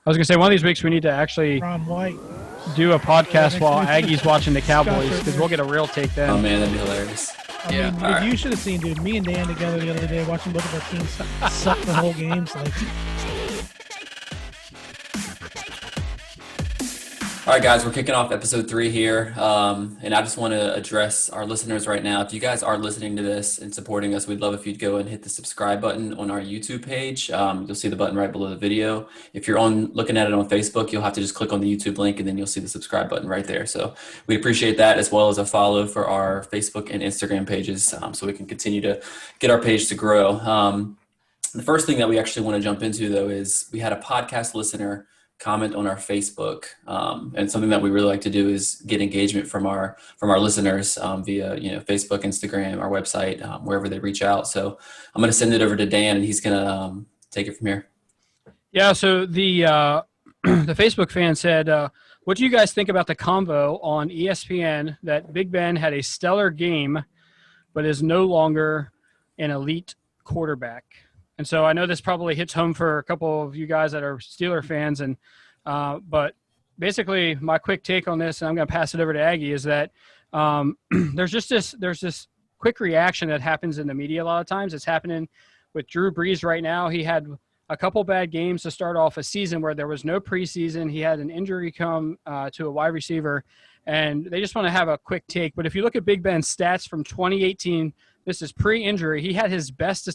I was going to say one of these weeks we need to actually Ron White. do a podcast while Aggie's watching the Cowboys because we'll get a real take then. Oh, man, that'd be hilarious. I mean, if you should have seen, dude, me and Dan together the other day watching both of our teams suck the whole game. So, like, All right, guys, we're kicking off episode 3 here, and I just want to address our listeners right now. If you guys are listening to this and supporting us, we'd love if you'd go and hit the subscribe button on our YouTube page. You'll see the button right below the video. If you're looking at it on Facebook, you'll have to just click on the YouTube link, and then you'll see the subscribe button right there. So we appreciate that, as well as a follow for our Facebook and Instagram pages, so we can continue to get our page to grow. The first thing that we actually want to jump into, though, is we had a podcast listener comment on our Facebook, and something that we really like to do is get engagement from our listeners via Facebook, Instagram, our website, wherever they reach out. So I'm going to send it over to Dan, and he's going to take it from here. Yeah. So the the Facebook fan said, "What do you guys think about the convo on ESPN that Big Ben had a stellar game, but is no longer an elite quarterback?" And so I know this probably hits home for a couple of you guys that are Steeler fans, and but basically my quick take on this, and I'm going to pass it over to Aggie, is that there's this quick reaction that happens in the media a lot of times. It's happening with Drew Brees right now. He had a couple bad games to start off a season where there was no preseason. He had an injury come to a wide receiver, and they just want to have a quick take. But if you look at Big Ben's stats from 2018, this is pre-injury. He had his best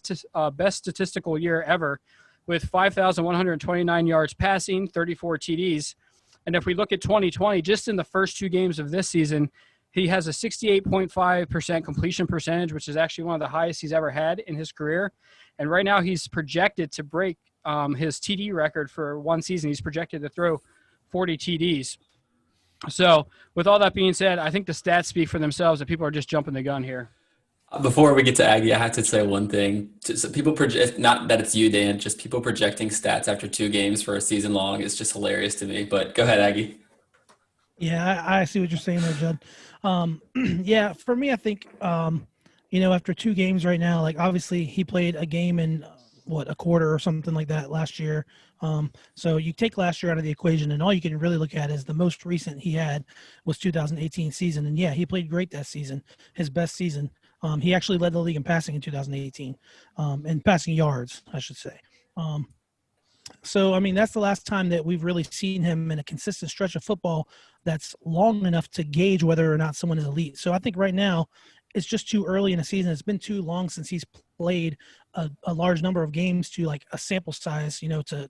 statistical year ever with 5,129 yards passing, 34 TDs. And if we look at 2020, just in the first 2 games of this season, he has a 68.5% completion percentage, which is actually one of the highest he's ever had in his career. And right now he's projected to break his TD record for one season. He's projected to throw 40 TDs. So with all that being said, I think the stats speak for themselves that people are just jumping the gun here. Before we get to Aggie, I have to say one thing. So people project, not that it's you, Dan, just people projecting stats after 2 games for a season long is just hilarious to me. But go ahead, Aggie. yeah, I see what you're saying there, Judd. Yeah, for me, I think, after 2 games right now, like obviously he played a game in a quarter or something like that last year. So you take last year out of the equation, and all you can really look at is the most recent he had was 2018 season. And yeah, he played great that season, his best season. He actually led the league in passing in 2018, and passing yards, I should say. So, I mean, that's the last time that we've really seen him in a consistent stretch of football that's long enough to gauge whether or not someone is elite. So I think right now it's just too early in the season. It's been too long since he's played a large number of games to like a sample size, to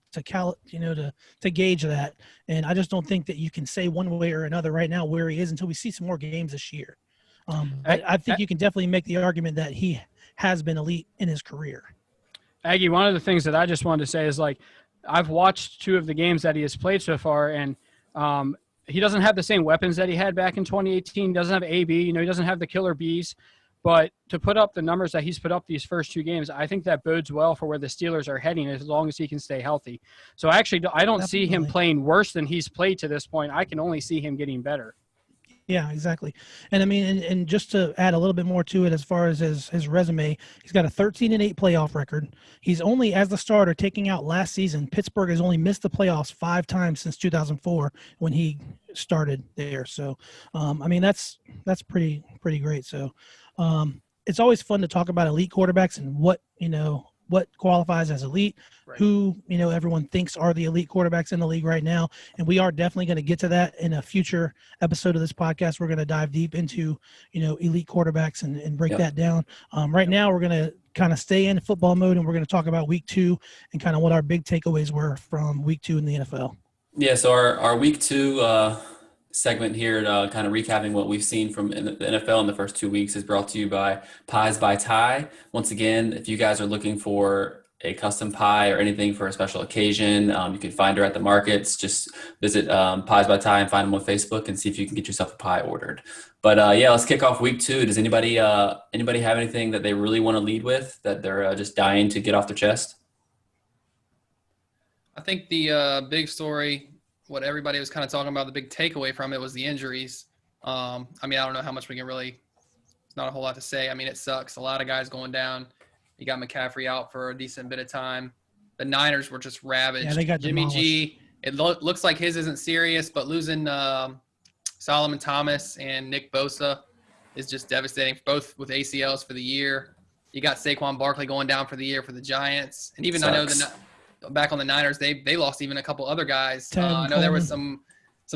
gauge that. And I just don't think that you can say one way or another right now where he is until we see some more games this year. I think you can definitely make the argument that he has been elite in his career. Aggie, one of the things that I just wanted to say is, like, I've watched 2 of the games that he has played so far, and he doesn't have the same weapons that he had back in 2018. He doesn't have AB, he doesn't have the killer bees. But to put up the numbers that he's put up these first 2 games, I think that bodes well for where the Steelers are heading as long as he can stay healthy. So actually, I don't see him playing worse than he's played to this point. I can only see him getting better. Yeah, exactly. And I mean, and just to add a little bit more to it, as far as his resume, he's got a 13-8 playoff record. He's only, as the starter, taking out last season, Pittsburgh has only missed the playoffs 5 times since 2004 when he started there. So, I mean, that's pretty great. So, it's always fun to talk about elite quarterbacks and what qualifies as elite, right. Who, everyone thinks are the elite quarterbacks in the league right now. And we are definitely going to get to that in a future episode of this podcast. We're going to dive deep into, elite quarterbacks and break that down. Right now we're going to kind of stay in football mode, and we're going to talk about week 2 and kind of what our big takeaways were from week 2 in the NFL. Yeah. So our week 2, segment here, kind of recapping what we've seen from the NFL in the first 2 weeks, is brought to you by Pies by Ty. Once again, if you guys are looking for a custom pie or anything for a special occasion, you can find her at the markets. Just visit Pies by Ty and find them on Facebook and see if you can get yourself a pie ordered. But let's kick off week 2. Does anybody have anything that they really want to lead with, that they're just dying to get off their chest? I think the big story, what everybody was kind of talking about, the big takeaway from it was the injuries. I mean, I don't know how much we can really – it's not a whole lot to say. I mean, it sucks. A lot of guys going down. You got McCaffrey out for a decent bit of time. The Niners were just ravaged. Yeah, they got Jimmy demolished. G It looks like his isn't serious, but losing Solomon Thomas and Nick Bosa is just devastating, both with ACLs for the year. You got Saquon Barkley going down for the year for the Giants. And even Sucks. I know back on the Niners, they lost even a couple other guys. I know Coleman. there was some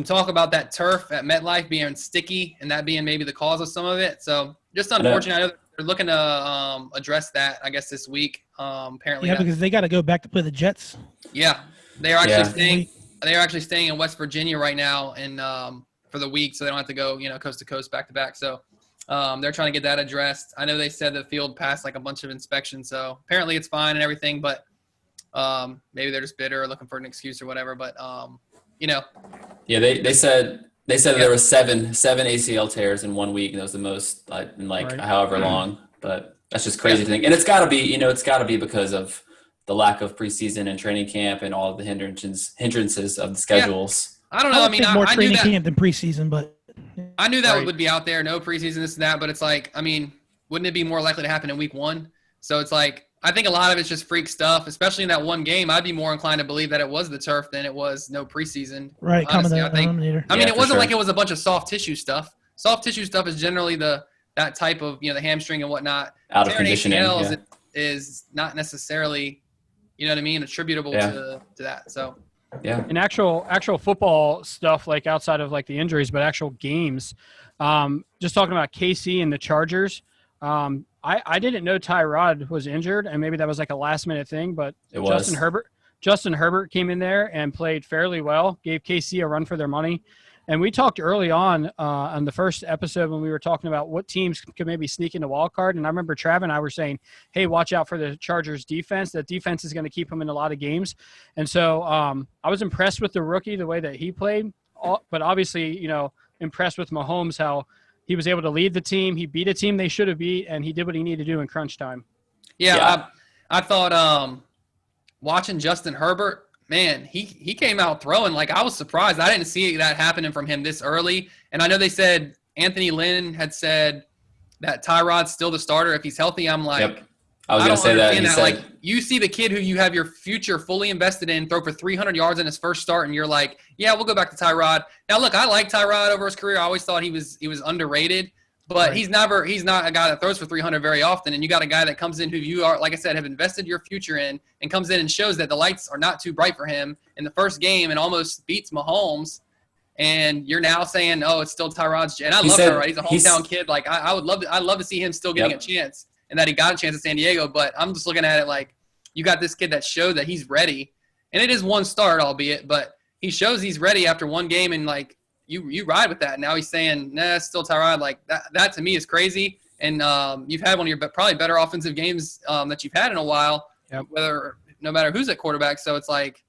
talk about that turf at MetLife being sticky and that being maybe the cause of some of it. So just unfortunate. I know they're looking to address that, I guess, this week. Apparently, Yeah, because they got to go back to play the Jets. yeah, they are actually staying. They are actually staying in West Virginia right now, and for the week, so they don't have to go, coast to coast, back to back. So they're trying to get that addressed. I know they said the field passed like a bunch of inspections, so apparently it's fine and everything. But maybe they're just bitter or looking for an excuse or whatever. But Yeah, they said there were seven ACL tears in 1 week, and that was the most in however long. But that's just crazy to think. And it's got to be because of the lack of preseason and training camp and all of the hindrances of the schedules. I don't know. I mean, more I knew training that. camp than preseason, but I knew that would be out there. No preseason, this and that. But it's like, I mean, wouldn't it be more likely to happen in week 1? So it's like, I think a lot of it's just freak stuff, especially in that one game. I'd be more inclined to believe that it was the turf than it was no preseason. Right, honestly, I think. denominator. I mean, it wasn't sure. like it was a bunch of soft tissue stuff. Soft tissue stuff is generally that type of, the hamstring and whatnot. Out of Tearing conditioning. ACLs Yeah. is not necessarily, you know what I mean, attributable to that. So. Yeah. And actual football stuff, like outside of like the injuries, but actual games. Just talking about KC and the Chargers. I didn't know Tyrod was injured, and maybe that was like a last minute thing, but Justin Herbert came in there and played fairly well, gave KC a run for their money. And we talked early on the first episode when we were talking about what teams could maybe sneak into wild card. And I remember Trav and I were saying, hey, watch out for the Chargers defense. That defense is going to keep them in a lot of games. And so I was impressed with the rookie, the way that he played, but obviously, impressed with Mahomes, how he was able to lead the team. He beat a team they should have beat, and he did what he needed to do in crunch time. Yeah. I thought watching Justin Herbert, man, he came out throwing. Like, I was surprised. I didn't see that happening from him this early. And I know they said Anthony Lynn had said that Tyrod's still the starter if he's healthy. I'm like, Yep. I was going to say that. He said, like, you see the kid who you have your future fully invested in throw for 300 yards in his first start, and you're like, yeah, we'll go back to Tyrod. Now, look, I like Tyrod over his career. I always thought he was underrated. But he's not a guy that throws for 300 very often. And you got a guy that comes in who you are, like I said, have invested your future in, and comes in and shows that the lights are not too bright for him in the first game and almost beats Mahomes. And you're now saying, oh, it's still Tyrod's. And I love Tyrod. He's a hometown kid. Like, I'd love to see him still getting a chance, and that he got a chance at San Diego. But I'm just looking at it like, you got this kid that showed that he's ready. And it is one start, albeit, but he shows he's ready after one game, and like, you ride with that. And now he's saying, nah, it's still Tyrod. Like, that to me is crazy. And you've had one of your probably better offensive games that you've had in a while, no matter who's at quarterback. So it's like,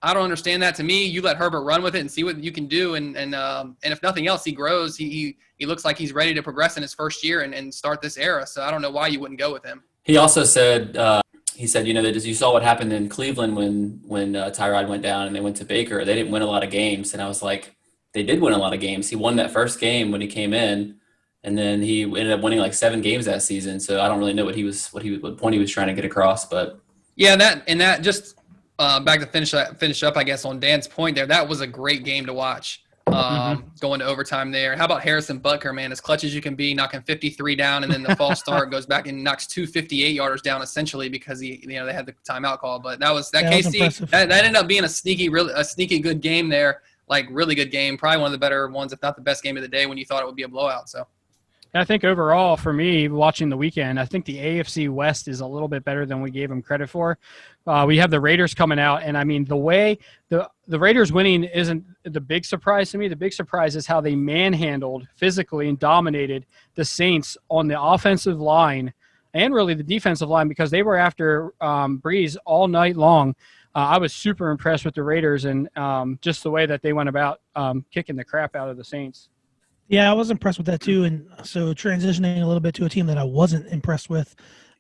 I don't understand that. To me, you let Herbert run with it and see what you can do. And if nothing else, he grows. He looks like he's ready to progress in his first year and start this era. So I don't know why you wouldn't go with him. He also said, that you saw what happened in Cleveland when Tyrod went down and they went to Baker. They didn't win a lot of games. And I was like, they did win a lot of games. He won that first game when he came in, and then he ended up winning like 7 games that season. So I don't really know what point he was trying to get across, but yeah, that just back to finish up, I guess, on Dan's point there. That was a great game to watch. Going to overtime there. How about Harrison Butker, man? As clutch as you can be, knocking 53 down, and then the false start goes back and knocks 2 58-yarders down essentially because they had the timeout call. But that KC that ended up being a sneaky good game there. Like, really good game, probably one of the better ones, if not the best game of the day, when you thought it would be a blowout. So, I think overall, for me, watching the weekend, I think the AFC West is a little bit better than we gave them credit for. We have the Raiders coming out, and I mean, the way the Raiders winning isn't the big surprise to me. The big surprise is how they manhandled physically and dominated the Saints on the offensive line and really the defensive line, because they were after Breeze all night long. I was super impressed with the Raiders and just the way that they went about kicking the crap out of the Saints. Yeah, I was impressed with that too. And so transitioning a little bit to a team that I wasn't impressed with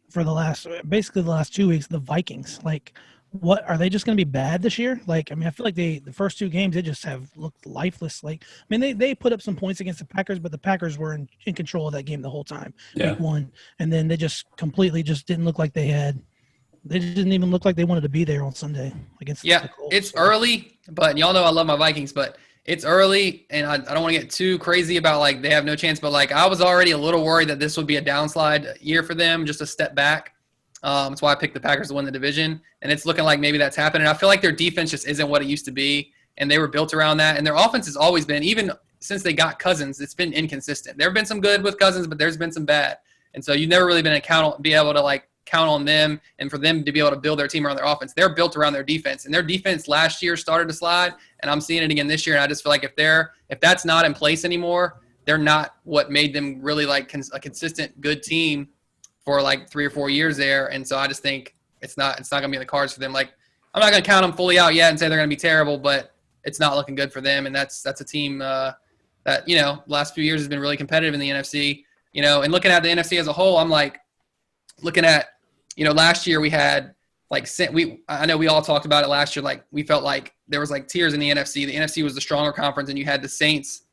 for the last 2 weeks, the Vikings. Like, what are they just going to be bad this year? Like, I mean, I feel like the first 2 games, they just have looked lifeless. Like, I mean, they put up some points against the Packers, but the Packers were in control of that game the whole time. Week 1. And then they just completely just didn't look like they didn't even look like they wanted to be there on Sunday against the Colts. It's early, But y'all know I love my Vikings, but it's early, and I don't want to get too crazy about, like, they have no chance. But, like, I was already a little worried that this would be a downslide year for them, just a step back. That's why I picked the Packers to win the division. And it's looking like maybe that's happening. I feel like their defense just isn't what it used to be, and they were built around that. And their offense has always been, even since they got Cousins, it's been inconsistent. There have been some good with Cousins, but there's been some bad. And so you've never really been able to count on them, and for them to be able to build their team around their offense. They're built around their defense, and their defense last year started to slide, and I'm seeing it again this year. And I just feel like if that's not in place anymore, they're not what made them really like a consistent good team for like 3 or 4 years there. And so I just think it's not going to be in the cards for them. Like, I'm not going to count them fully out yet and say they're going to be terrible, but it's not looking good for them. And that's a team that, you know, last few years has been really competitive in the NFC, you know. And looking at the NFC as a whole, I'm like looking at, you know, last year we had like I know we all talked about it last year. Like, we felt like there was like tiers in the NFC. The NFC was the stronger conference, and you had the Saints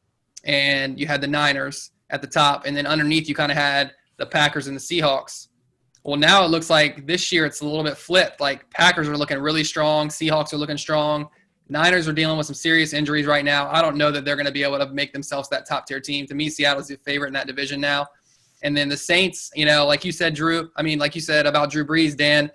and you had the Niners at the top, and then underneath you kind of had the Packers and the Seahawks. Well, now it looks like this year it's a little bit flipped. Like, Packers are looking really strong, Seahawks are looking strong, Niners are dealing with some serious injuries right now. I don't know that they're going to be able to make themselves that top tier team. To me, Seattle's the favorite in that division now. And then the Saints, you know, like you said, like you said about Drew Brees, Dan,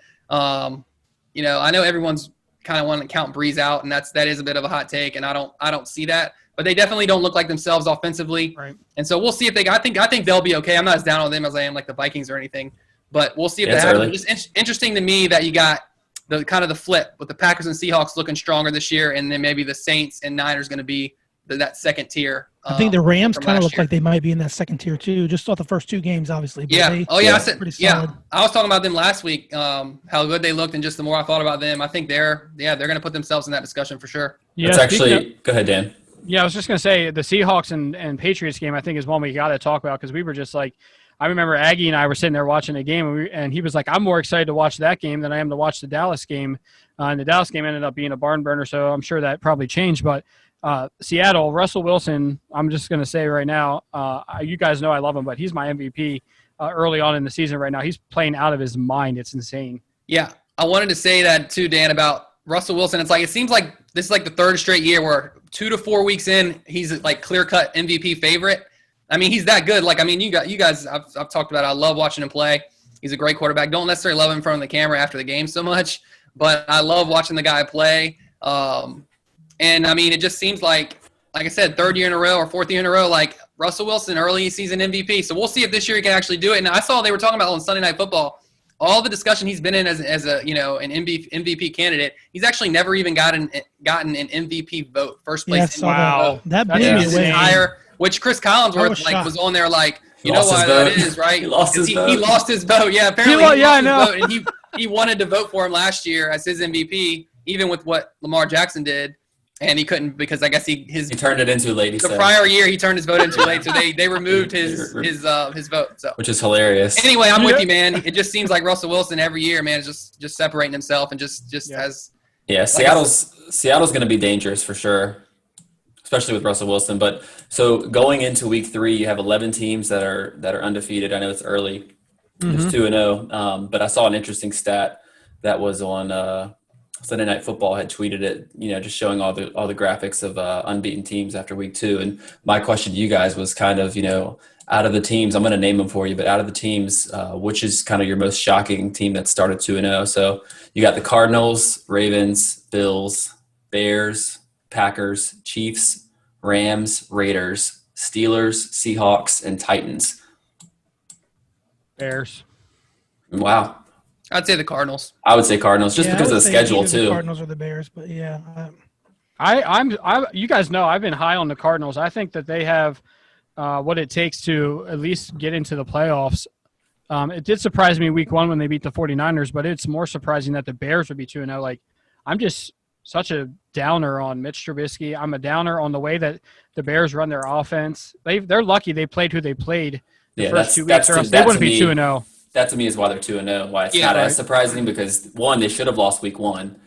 you know, I know everyone's kind of wanting to count Brees out, and that is a bit of a hot take, and I don't see that. But they definitely don't look like themselves offensively. Right. And so we'll see if I think they'll be okay. I'm not as down on them as I am like the Vikings or anything. But we'll see if that happens. It's interesting to me that you got the kind of the flip with the Packers and Seahawks looking stronger this year, and then maybe the Saints and Niners going to be that second tier. I think the Rams kind of look like they might be in that second tier too. Just saw the first 2 games, obviously. But I said pretty solid. I was talking about them last week, how good they looked, and just the more I thought about them, I think they're going to put themselves in that discussion for sure. Yeah, it's actually go ahead, Dan. Yeah, I was just going to say the Seahawks and Patriots game, I think, is one we got to talk about, because we were just like, I remember Aggie and I were sitting there watching the game, and he was like, I'm more excited to watch that game than I am to watch the Dallas game. And the Dallas game ended up being a barn burner, so I'm sure that probably changed. But Seattle, Russell Wilson, I'm just going to say right now, you guys know I love him, but he's my MVP early on in the season right now. He's playing out of his mind. It's insane. Yeah, I wanted to say that too, Dan, about Russell Wilson. It's like, it seems like this is like the 3rd straight year where 2 to 4 weeks in, he's like clear-cut MVP favorite. I mean, he's that good. Like, I mean, you guys, I've talked about it. I love watching him play. He's a great quarterback. Don't necessarily love him in front of the camera after the game so much, but I love watching the guy play. And, I mean, it just seems like I said, 3rd year in a row or 4th year in a row, like Russell Wilson, early season MVP. So we'll see if this year he can actually do it. And I saw they were talking about on Sunday Night Football, all the discussion he's been in as a you know, an MVP candidate. He's actually never even gotten an MVP vote, first place. Yeah, wow, that blew me away. Which Chris Collinsworth was on there like, you know why that is, right? He lost his vote. He lost his vote. Yeah, apparently he lost his vote, and he wanted to vote for him last year as his MVP, even with what Lamar Jackson did. And he couldn't, because I guess he turned it in too late. The prior year he turned his vote in too late, so they removed his vote. So, which is hilarious. Anyway, I'm with you, man. It just seems like Russell Wilson every year, man, is just separating himself and just has. Yeah, Seattle's going to be dangerous for sure, especially with Russell Wilson. But so going into week 3, you have 11 teams that are undefeated. I know it's early. There's 2-0, but I saw an interesting stat that was on. Sunday Night Football had tweeted it, you know, just showing all the graphics of unbeaten teams after week 2. And my question to you guys was kind of, you know, out of the teams, I'm going to name them for you, but out of the teams, which is kind of your most shocking team that started 2-0? So you got the Cardinals, Ravens, Bills, Bears, Packers, Chiefs, Rams, Raiders, Steelers, Seahawks, and Titans. Bears. Wow. I'd say the Cardinals. I would say Cardinals, just because of the schedule too. The Cardinals or the Bears, but yeah. I'm you guys know I've been high on the Cardinals. I think that they have what it takes to at least get into the playoffs. It did surprise me week 1 when they beat the 49ers, but it's more surprising that the Bears would be 2-0. Like, I'm just such a downer on Mitch Trubisky. I'm a downer on the way that the Bears run their offense. They're lucky they played who they played the first 2 weeks, or else they wouldn't be 2-0. That to me is why they're 2-0. Why it's not as surprising, because 1, they should have lost week 1,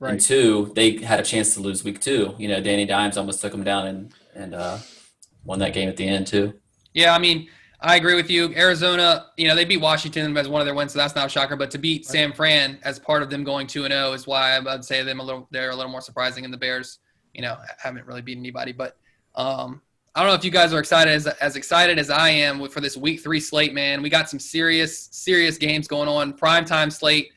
and 2, they had a chance to lose week 2. You know, Danny Dimes almost took them down and won that game at the end too. Yeah, I mean, I agree with you. Arizona, you know, they beat Washington as one of their wins, so that's not a shocker. But to beat San Fran as part of them going 2-0 is why I'd say they're a little more surprising. And the Bears, haven't really beaten anybody. But I don't know if you guys are excited as excited as I am for this week 3 slate, man. We got some serious games going on. Primetime slate.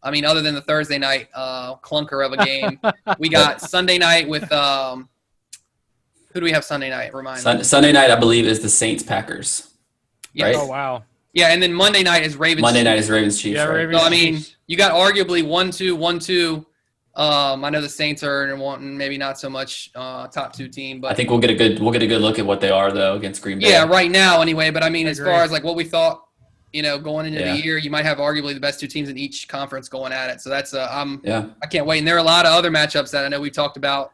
I mean, other than the Thursday night clunker of a game, we got Sunday night with who do we have Sunday night? Remind me. Sunday night, I believe, is the Saints Packers. Yeah. Right? Oh, wow. Yeah, and then Monday night is Ravens. Monday night is Ravens Chiefs. Yeah, right? Ravens. So, I mean, Chiefs. you got arguably 1-2, 1-2. I know the Saints are wanting maybe not so much top 2 team, but I think we'll get a good look at what they are though against Green Bay. yeah, right now anyway. But I mean, as Agree. far as like what we thought, going into Yeah. the year, you might have arguably the best 2 teams in each conference going at it. So that's Yeah. I can't wait. And there are a lot of other matchups that I know we've talked about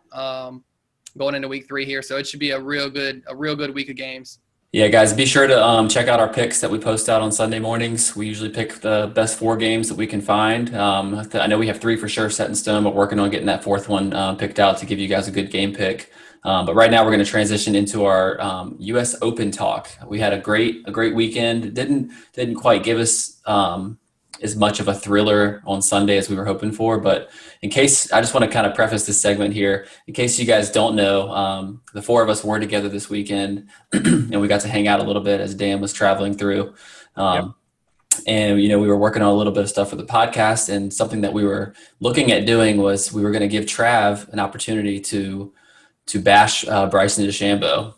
going into week 3 here. So it should be a real good week of games. Yeah, guys, be sure to check out our picks that we post out on Sunday mornings. We usually pick the best 4 games that we can find. I know we have 3 for sure set in stone, but working on getting that 4th one picked out to give you guys a good game pick. But right now we're going to transition into our U.S. Open talk. We had a great weekend. It didn't quite give us as much of a thriller on Sunday as we were hoping for. But in case, I just want to kind of preface this segment here. In case you guys don't know, the 4 of us were together this weekend, and we got to hang out a little bit as Dan was traveling through. And, we were working on a little bit of stuff for the podcast, and something that we were looking at doing was we were going to give Trav an opportunity to bash Bryson DeChambeau.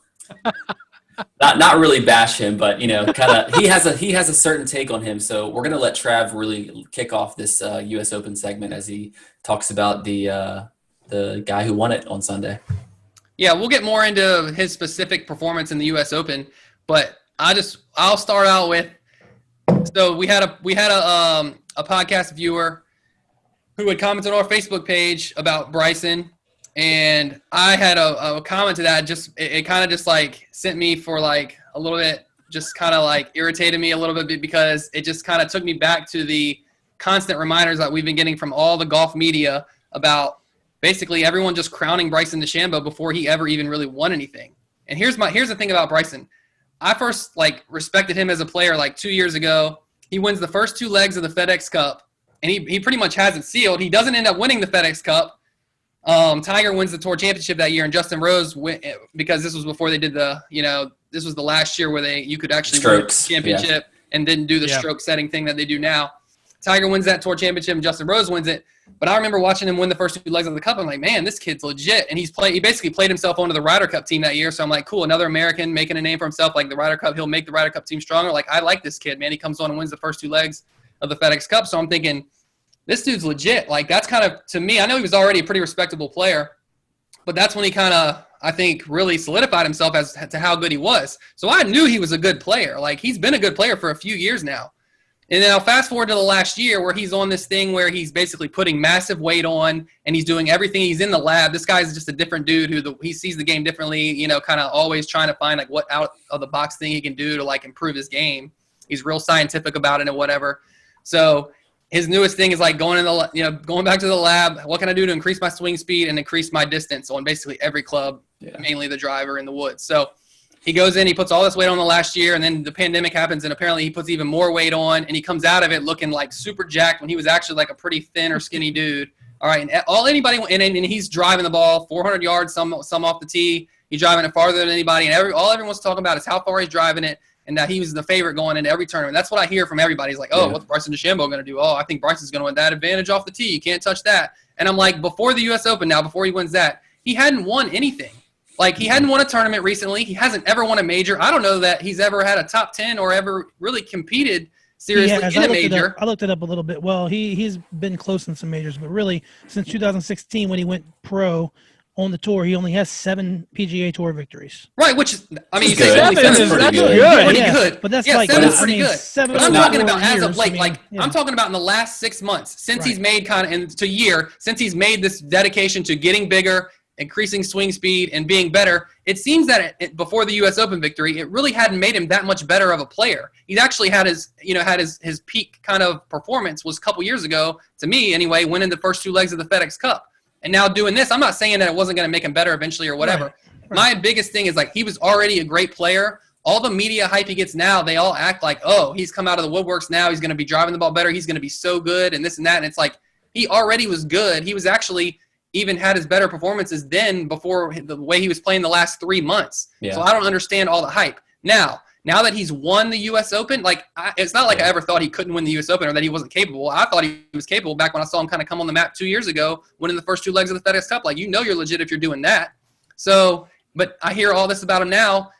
Not really bash him, but kind of he has a certain take on him. So we're gonna let Trav really kick off this U.S. Open segment as he talks about the guy who won it on Sunday. Yeah, we'll get more into his specific performance in the U.S. Open, but I'll start out with. So we had a podcast viewer who had commented on our Facebook page about Bryson. And I had a comment to that. It kind of just like sent me for like a little bit, just kind of like irritated me a little bit because it just kind of took me back to the constant reminders that we've been getting from all the golf media about basically everyone just crowning Bryson DeChambeau before he ever even really won anything. And here's the thing about Bryson. I first respected him as a player 2 years ago. He wins the first 2 legs of the FedEx Cup, and he pretty much has it sealed. He doesn't end up winning the FedEx Cup. Tiger wins the Tour Championship that year, and Justin Rose because this was before they did this was the last year where you could actually Strokes, win the championship and didn't do the stroke setting thing that they do now. Tiger wins that Tour Championship, and Justin Rose wins it. But I remember watching him win the first 2 legs of the Cup. I'm like, man, this kid's legit, and he basically played himself onto the Ryder Cup team that year. So I'm like, cool, another American making a name for himself, like the Ryder Cup. He'll make the Ryder Cup team stronger. Like, I like this kid, man. He comes on and wins the first 2 legs of the FedEx Cup. So I'm thinking, this dude's legit. Like, that's kind of, to me, I know he was already a pretty respectable player, but that's when he kind of, I think, really solidified himself as to how good he was. So I knew he was a good player. Like, he's been a good player for a few years now. And then I'll fast forward to the last year where he's on this thing where he's basically putting massive weight on and he's doing everything. He's in the lab. This guy's just a different dude he sees the game differently, kind of always trying to find what out of the box thing he can do to improve his game. He's real scientific about it and whatever. So his newest thing is going back to the lab. What can I do to increase my swing speed and increase my distance on basically every club, mainly the driver in the woods. So he goes in, he puts all this weight on the last year, and then the pandemic happens, and apparently he puts even more weight on, and he comes out of it looking super jacked when he was actually a pretty thin or skinny dude. All right, and he's driving the ball 400 yards, some off the tee. He's driving it farther than anybody, and all everyone's talking about is how far he's driving it, and that he was the favorite going into every tournament. That's what I hear from everybody. He's like, what's Bryson DeChambeau going to do? Oh, I think Bryson's going to win that advantage off the tee. You can't touch that. And I'm like, before the U.S. Open now, before he wins that, he hadn't won anything. He hadn't won a tournament recently. He hasn't ever won a major. I don't know that he's ever had a top 10 or ever really competed seriously in a major. I looked it up a little bit. Well, he's been close in some majors, but really since 2016 when he went pro on the tour, he only has 7 PGA Tour victories. Right, which I mean, you good. say Seven That's is pretty good. good. Yeah, good. but that's 7 is pretty good. 7 But I'm or talking 4 about as of years, late. I'm talking about in the last 6 months since he's made since he's made this dedication to getting bigger, increasing swing speed, and being better. It seems that before the U.S. Open victory, it really hadn't made him that much better of a player. He's actually had his peak kind of performance was a couple years ago, to me anyway, winning the first 2 legs of the FedEx Cup. And now doing this, I'm not saying that it wasn't going to make him better eventually or whatever. Right. My biggest thing is he was already a great player. All the media hype he gets now, they all act like, oh, he's come out of the woodworks now. He's going to be driving the ball better. He's going to be so good and this and that. And it's he already was good. He was actually, even had his better performances then before the way he was playing the last 3 months. Yeah. So I don't understand all the hype. Now that he's won the U.S. Open, it's not like I ever thought he couldn't win the U.S. Open or that he wasn't capable. I thought he was capable back when I saw him kind of come on the map 2 years ago, winning the first 2 legs of the FedEx Cup. You're legit if you're doing that. So, but I hear all this about him now,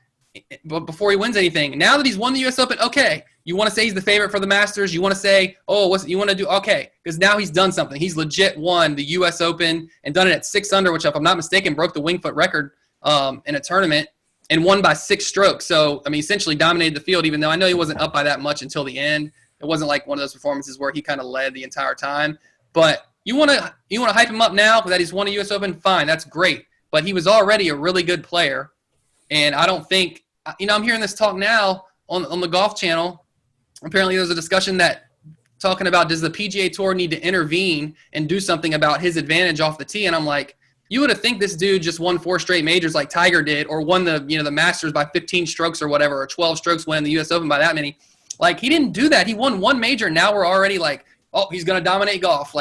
but before he wins anything. Now that he's won the U.S. Open, okay, you want to say he's the favorite for the Masters. You want to say, what you want to do? Okay, because now he's done something. He's legit won the U.S. Open and done it at 6 under, which, if I'm not mistaken, broke the wing foot record in a tournament. And won by 6 strokes. So, essentially dominated the field, even though I know he wasn't up by that much until the end. It wasn't like one of those performances where he kind of led the entire time. But you want to hype him up now that he's won a U.S. Open? Fine, that's great. But he was already a really good player. And I don't think – I'm hearing this talk now on the Golf Channel. Apparently there's a discussion talking about, does the PGA Tour need to intervene and do something about his advantage off the tee? And I'm like, you would have think this dude just won 4 straight majors like Tiger did, or won the Masters by 15 strokes or whatever, or 12 strokes winning the U.S. Open by that many. He didn't do that. He won 1 major. Now we're already he's going to dominate golf.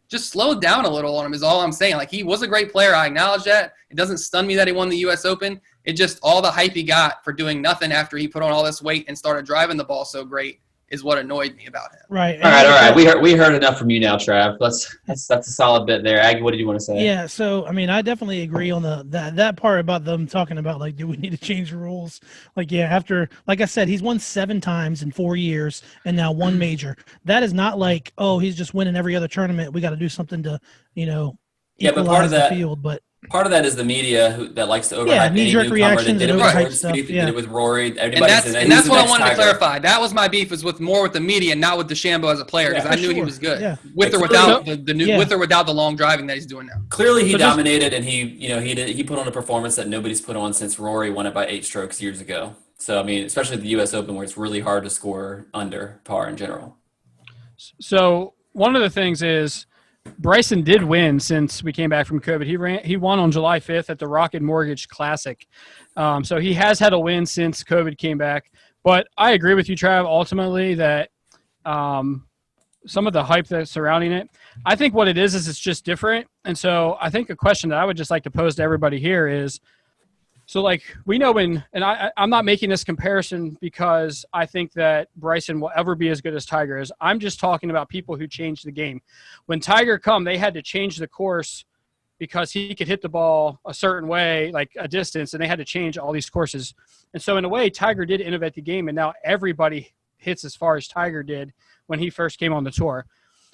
Just slow down a little on him is all I'm saying. He was a great player. I acknowledge that. It doesn't stun me that he won the U.S. Open. It just, all the hype he got for doing nothing after he put on all this weight and started driving the ball so great is what annoyed me about him. Right. All right. We heard enough from you now, Trav. That's a solid bit there. Aggie, what did you want to say? Yeah. So I definitely agree on that part about them talking about do we need to change the rules? After, like I said, he's won 7 times in 4 years and now 1 major. That is not he's just winning every other tournament. We got to do something to but part of that the field, but. Part of that is the media that likes to overhype any knee-jerk newcomer. reactions They did it and with overhype Jordan stuff. Spieth, Yeah. did it with Rory. And that's what I wanted to clarify. That was my beef, is more with the media, not with DeChambeau as a player, because I knew he was good. Yeah. With or without with or without the long driving that he's doing now. Clearly, he dominated, and he put on a performance that nobody's put on since Rory won it by 8 strokes years ago. So especially the U.S. Open, where it's really hard to score under par in general. So one of the things is, Bryson did win since we came back from COVID. He won on July 5th at the Rocket Mortgage Classic. So he has had a win since COVID came back. But I agree with you, Trav, ultimately that some of the hype that's surrounding it, I think what it is it's just different. And so I think a question that I would just like to pose to everybody here is, so we know I'm not making this comparison because I think that Bryson will ever be as good as Tiger is. I'm just talking about people who changed the game. When Tiger they had to change the course because he could hit the ball a certain way, a distance, and they had to change all these courses. And so in a way, Tiger did innovate the game, and now everybody hits as far as Tiger did when he first came on the tour.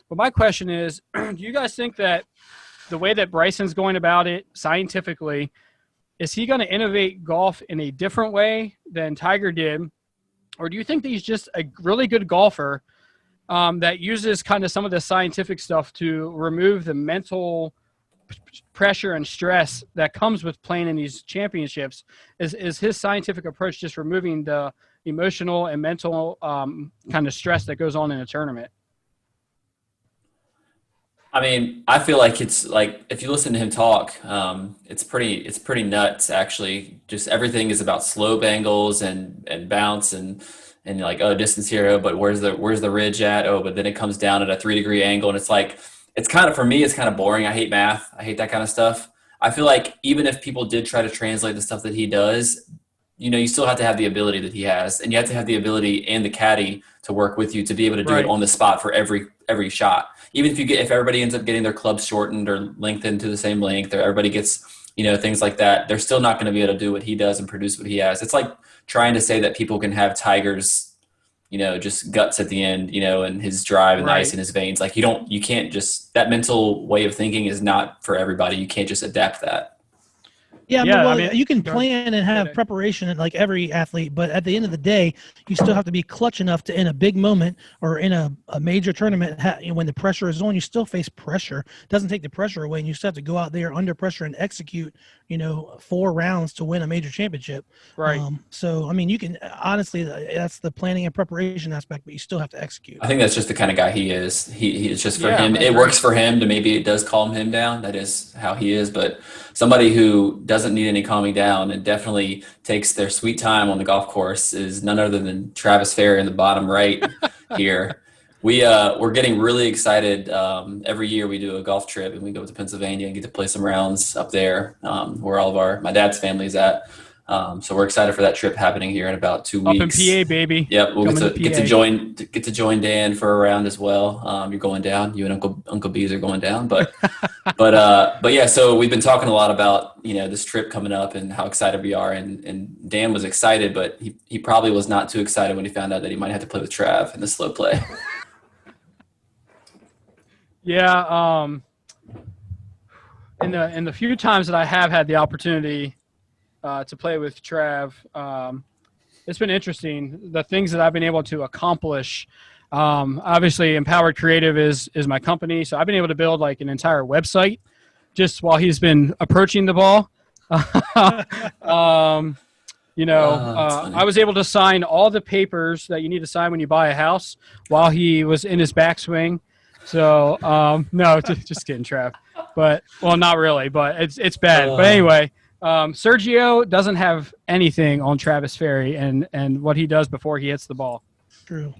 But my question is, do you guys think that the way that Bryson's going about it scientifically, is he going to innovate golf in a different way than Tiger did? Or do you think that he's just a really good golfer that uses kind of some of the scientific stuff to remove the mental pressure and stress that comes with playing in these championships? Is his scientific approach just removing the emotional and mental kind of stress that goes on in a tournament? I feel like it's if you listen to him talk, it's pretty nuts actually. Just everything is about slope angles and bounce and distance here, but where's the ridge at? But then it comes down at a 3-degree angle, and it's kind of, for me, it's kind of boring. I hate math. I hate that kind of stuff. I feel like even if people did try to translate the stuff that he does, you still have to have the ability that he has, and you have to have the ability and the caddy to work with you to be able to do it on the spot for every shot. Even if everybody ends up getting their clubs shortened or lengthened to the same length, or everybody gets, things like that, they're still not going to be able to do what he does and produce what he has. It's like trying to say that people can have Tiger's, just guts at the end, and his drive and the ice in his veins. You can't just, that mental way of thinking is not for everybody. You can't just adapt that. Yeah, you can plan and have preparation like every athlete, but at the end of the day, you still have to be clutch enough to, in a big moment or in a major tournament, when the pressure is on, you still face pressure. It doesn't take the pressure away, and you still have to go out there under pressure and execute, 4 rounds to win a major championship. Right. So, you can honestly, that's the planning and preparation aspect, but you still have to execute. I think that's just the kind of guy he is. It's just for him. It works for him to, maybe it does calm him down. That is how he is. But somebody who doesn't need any calming down and definitely takes their sweet time on the golf course is none other than Travis Ferry in the bottom right here. We're getting really excited. Every year we do a golf trip and we go to Pennsylvania and get to play some rounds up there, where all of my dad's family is at. So we're excited for that trip happening here in about 2 weeks. Up in PA, baby. Yep, we'll Coming get to join Dan for a round as well. You're going down. You and Uncle Bees are going down, but yeah. So we've been talking a lot about this trip coming up and how excited we are. And Dan was excited, but he probably was not too excited when he found out that he might have to play with Trav in the slow play. Yeah. In the few times that I have had the opportunity to play with Trav, it's been interesting. The things that I've been able to accomplish. Obviously, Empowered Creative is my company, so I've been able to build like an entire website just while he's been approaching the ball. I was able to sign all the papers that you need to sign when you buy a house while he was in his backswing. So no, just kidding, Trav. But not really. But it's bad. But anyway. Sergio doesn't have anything on Travis Ferry and what he does before he hits the ball. True.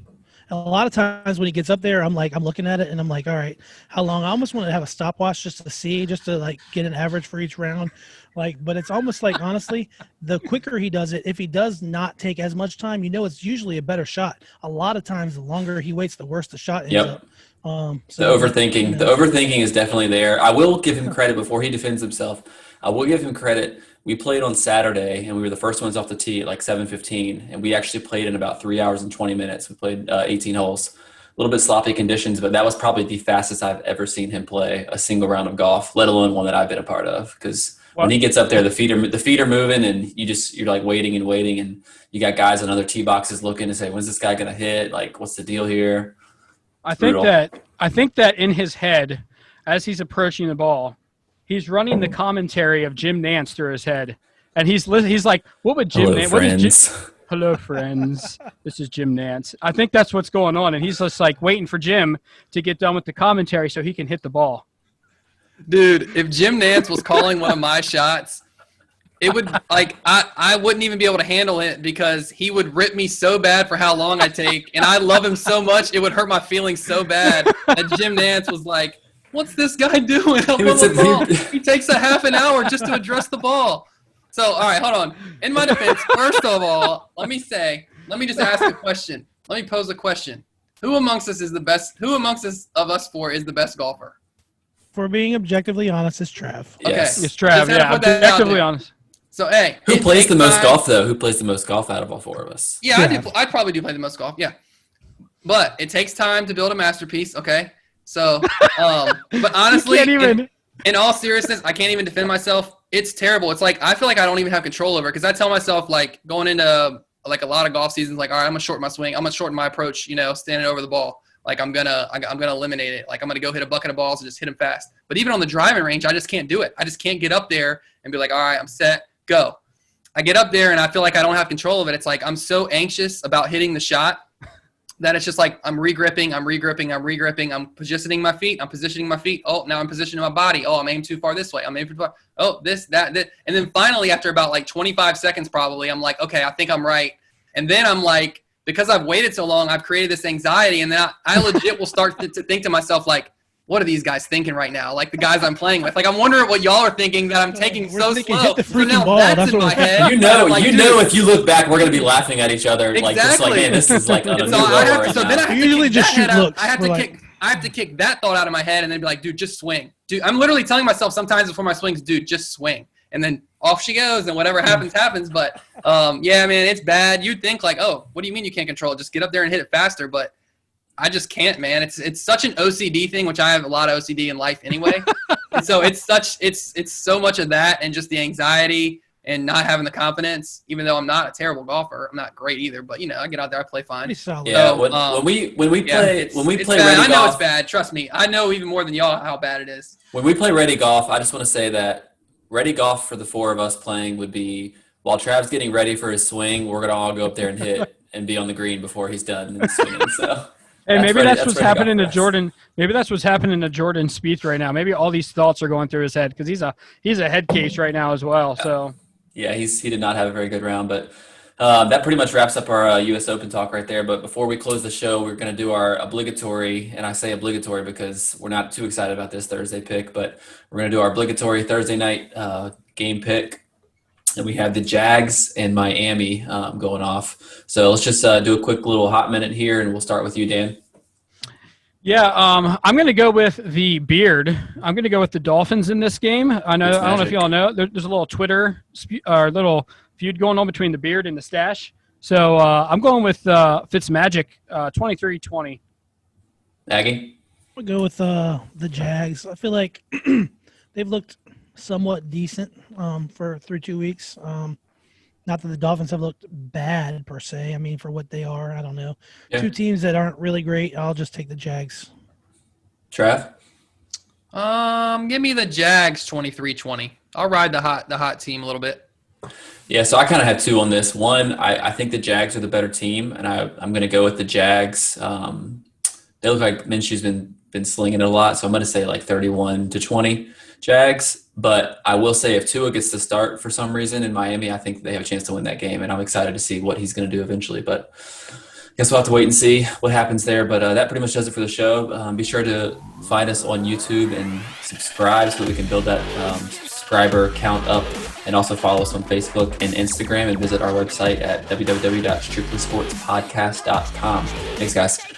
And a lot of times when he gets up there, I'm looking at it and I'm like, all right, how long? I almost want to have a stopwatch just to like get an average for each round. But it's almost like, honestly, the quicker he does it, if he does not take as much time, it's usually a better shot. A lot of times, the longer he waits, the worse the shot ends up. The overthinking is definitely there. I will give him credit before he defends himself. I will give him credit. We played on Saturday, and we were the first ones off the tee at like 7:15, and we actually played in about 3 hours and 20 minutes. We played 18 holes. A little bit sloppy conditions, but that was probably the fastest I've ever seen him play a single round of golf, let alone one that I've been a part of. Because when he gets up there, the feet are moving, and you're like waiting, and you got guys on other tee boxes looking to say, when's this guy gonna hit? Like, what's the deal here? I think that in his head, as he's approaching the ball, he's running the commentary of Jim Nantz through his head, and he's like, "What would Jim Nantz? What is Hello, friends. This is Jim Nantz." I think that's what's going on, and he's just like waiting for Jim to get done with the commentary so he can hit the ball. Dude, if Jim Nantz was calling one of my shots, it would I wouldn't even be able to handle it because he would rip me so bad for how long I take, and I love him so much it would hurt my feelings so bad that Jim Nantz was like, "What's this guy doing up on the ball? He takes a half an hour just to address the ball." So, all right, hold on. In my defense, first of all, let me just ask a question. Let me pose a question. Who amongst us is the best? Who amongst us four is the best golfer? For being objectively honest, it's Trav. Okay. Yes. It's Trav, yeah, objectively honest. So, hey. Who plays the most golf, though? Who plays the most golf out of all four of us? Yeah, I probably do play the most golf, yeah. But it takes time to build a masterpiece, okay? So, but honestly, in all seriousness, I can't even defend myself. It's terrible. It's like I feel like I don't even have control over it because I tell myself, like, going into like a lot of golf seasons, like, all right, I'm gonna shorten my swing, I'm gonna shorten my approach, standing over the ball. Like I'm gonna eliminate it. Like I'm gonna go hit a bucket of balls and just hit them fast. But even on the driving range, I just can't do it. I just can't get up there and be like, all right, I'm set, go. I get up there and I feel like I don't have control of it. It's like I'm so anxious about hitting the shot that it's just like I'm regripping, I'm positioning my feet. Oh, now I'm positioning my body. Oh, I'm aiming too far this way. I'm aiming too far. Oh, this. And then finally, after about like 25 seconds probably, I'm like, okay, I think I'm right. And then I'm like, because I've waited so long, I've created this anxiety. And then I legit will start to think to myself, like, what are these guys thinking right now? Like the guys I'm playing with. Like I'm wondering what y'all are thinking that I'm taking so slow. Hit the freaking now ball. that's in my head. If you look back, we're gonna be laughing at each other. Like just like, man, this is like on a new level right now. Then I usually just shoot looks. I have to kick that thought out of my head and then be like, dude, just swing. Dude, I'm literally telling myself sometimes before my swings, dude, just swing. And then off she goes and whatever happens. But yeah, man, it's bad. You'd think like, oh, what do you mean you can't control it? Just get up there and hit it faster. But I just can't, man. It's such an OCD thing, which I have a lot of OCD in life anyway. And so it's so much of that and just the anxiety and not having the confidence, even though I'm not a terrible golfer. I'm not great either, but I get out there, I play fine. Yeah, when we play ready golf, I know it's bad. Trust me. I know even more than y'all how bad it is. When we play ready golf, I just want to say that ready golf for the four of us playing would be while Trav's getting ready for his swing, we're gonna all go up there and hit and be on the green before he's done swinging. So. Hey, maybe that's what's happening to Jordan. Maybe that's what's happening to Jordan Spieth right now. Maybe all these thoughts are going through his head because he's a head case right now as well. So yeah, he did not have a very good round, but That pretty much wraps up our U.S. Open talk right there. But before we close the show, we're going to do our obligatory, and I say obligatory because we're not too excited about this Thursday pick, but we're going to do our obligatory Thursday night game pick. And we have the Jags and Miami going off. So let's just do a quick little hot minute here, and we'll start with you, Dan. Yeah, I'm going to go with the beard. I'm going to go with the Dolphins in this game. I don't know if you all know. There's a little Twitter or little feud going on between the beard and the stash. So I'm going with Fitzmagic, 23-20. Aggie? I'll go with the Jags. I feel like they've looked somewhat decent through 2 weeks. Not that the Dolphins have looked bad per se. I mean, for what they are, I don't know. Yeah. Two teams that aren't really great. I'll just take the Jags. Trav? Give me the Jags 23-20. I'll ride the hot team a little bit. Yeah, so I kind of had two on this. One, I think the Jags are the better team, and I'm going to go with the Jags. They look like Minshew's been slinging it a lot, so I'm going to say like 31-20 Jags. But I will say if Tua gets to start for some reason in Miami, I think they have a chance to win that game, and I'm excited to see what he's going to do eventually. But I guess we'll have to wait and see what happens there. But that pretty much does it for the show. Be sure to find us on YouTube and subscribe so that we can build that subscriber count up, and also follow us on Facebook and Instagram, and visit our website at www.strictlysportspodcast.com. Thanks, guys.